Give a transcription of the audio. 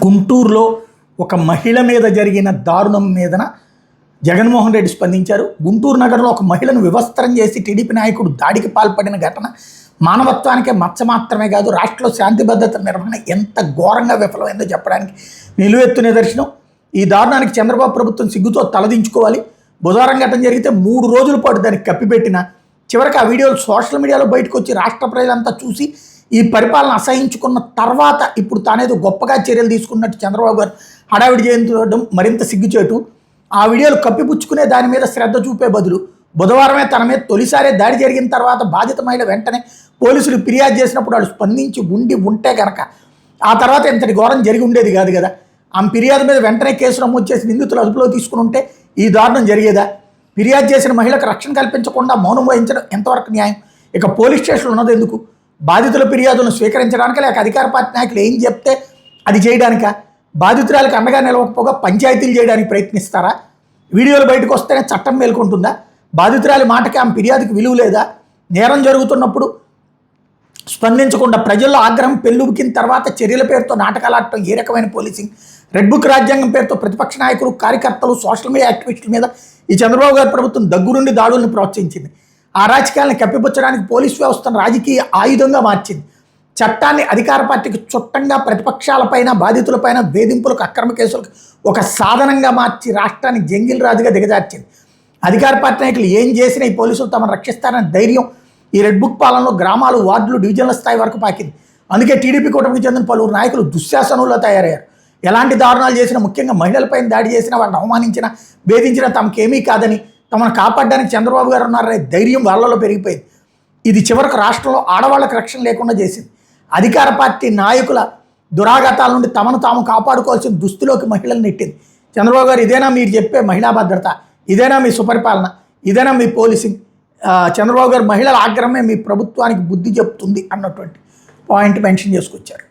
గుంటూరులో ఒక మహిళ మీద జరిగిన దారుణం మీదన జగన్మోహన్ రెడ్డి స్పందించారు. గుంటూరు నగరంలో ఒక మహిళను వివస్త్రం చేసి టీడీపీ నాయకుడు దాడికి పాల్పడిన ఘటన మానవత్వానికే మచ్చ మాత్రమే కాదు, రాష్ట్రంలో శాంతి భద్రత నిర్వహణ ఎంత ఘోరంగా విఫలమైందో చెప్పడానికి నిలువెత్తు నిదర్శనం. ఈ దారుణానికి చంద్రబాబు ప్రభుత్వం సిగ్గుతో తలదించుకోవాలి. బుధవారం ఘటన జరిగితే 3 రోజుల పాటు దానికి కప్పిపెట్టిన చివరికి ఆ వీడియోలు సోషల్ మీడియాలో బయటకు వచ్చి రాష్ట్ర ప్రజలంతా చూసి ఈ పరిపాలన అసహించుకున్న తర్వాత ఇప్పుడు తానేదో గొప్పగా చర్యలు తీసుకున్నట్టు చంద్రబాబు గారు హడావిడి చేయడం మరింత సిగ్గుచేటు. ఆ వీడియోలు కప్పిపుచ్చుకునే దాని మీద శ్రద్ధ చూపే బదులు బుధవారమే తన మీద తొలిసారే దాడి జరిగిన తర్వాత బాధిత మహిళ వెంటనే పోలీసులు ఫిర్యాదు చేసినప్పుడు వాళ్ళు స్పందించి ఉంటే కనుక ఆ తర్వాత ఇంతటి ఘోరం జరిగి ఉండేది కాదు కదా. ఆమె ఫిర్యాదు మీద వెంటనే కేసు నమోదు చేసి నిందితులు అదుపులో తీసుకుని ఉంటే ఈ దారుణం జరిగేదా? ఫిర్యాదు చేసిన మహిళకు రక్షణ కల్పించకుండా మౌనం వహించడం ఎంతవరకు న్యాయం? ఇక పోలీస్ స్టేషన్లు ఉన్నది ఎందుకు? బాధితుల ఫిర్యాదులను స్వీకరించడానిక, లేక అధికార పార్టీ నాయకులు ఏం చెప్తే అది చేయడానిక? బాధితురాలకు అండగా నిలవకపోగా పంచాయతీలు చేయడానికి ప్రయత్నిస్తారా? వీడియోలు బయటకు వస్తేనే చట్టం మేల్కొంటుందా? బాధితురాలి మాటకి ఆమె ఫిర్యాదుకి విలువ లేదా? నేరం జరుగుతున్నప్పుడు స్పందించకుండా ప్రజల్లో ఆగ్రహం పెళ్ళుబికిన తర్వాత చర్యల పేరుతో నాటకాలు ఆడటం ఏ రకమైన పోలీసింగ్? రెడ్ బుక్ రాజ్యాంగం పేరుతో ప్రతిపక్ష నాయకులు, కార్యకర్తలు, సోషల్ మీడియా యాక్టివిస్టుల మీద ఈ చంద్రబాబు గారి ప్రభుత్వం దగ్గరుండి దాడులను ప్రోత్సహించింది. ఆ రాజకీయాలను కప్పిపుచ్చడానికి పోలీసు వ్యవస్థను రాజకీయ ఆయుధంగా మార్చింది. చట్టాన్ని అధికార పార్టీకి చుట్టంగా ప్రతిపక్షాలపైన, బాధితులపైన వేధింపులకు, అక్రమ కేసులకు ఒక సాధనంగా మార్చి రాష్ట్రాన్ని జంగిల్ రాజుగా దిగజార్చింది. అధికార పార్టీ నాయకులు ఏం చేసినా ఈ పోలీసులు తమను రక్షిస్తారనే ధైర్యం ఈ రెడ్ బుక్ పాలనలో గ్రామాలు, వార్డులు, డివిజన్ల స్థాయి వరకు పాకింది. అందుకే టీడీపీ కూటమికి చెందిన పలువురు నాయకులు దుశ్శాసనంలో తయారయ్యారు. ఎలాంటి దారుణాలు చేసినా, ముఖ్యంగా మహిళలపైన దాడి చేసినా, వాళ్ళని అవమానించినా, వేధించినా తమకేమీ కాదని, తమను కాపాడడానికి చంద్రబాబు గారు ఉన్నారనే ధైర్యం వాళ్ళలో పెరిగిపోయింది. ఇది చివరకు రాష్ట్రంలో ఆడవాళ్ళకి రక్షణ లేకుండా చేసింది. అధికార పార్టీ నాయకుల దురాఘాతాల నుండి తమను తాము కాపాడుకోవాల్సిన దుస్థితిలోకి మహిళలు నెట్టింది. చంద్రబాబు గారు, ఇదేనా మీరు చెప్పే మహిళా భద్రత? ఇదేనా మీ సుపరిపాలన? ఇదేనా మీ పోలీసింగ్? చంద్రబాబు గారు మహిళల ఆగ్రహమే మీ ప్రభుత్వానికి బుద్ధి చెప్తుంది అన్నటువంటి పాయింట్ మెన్షన్ చేసుకొచ్చారు.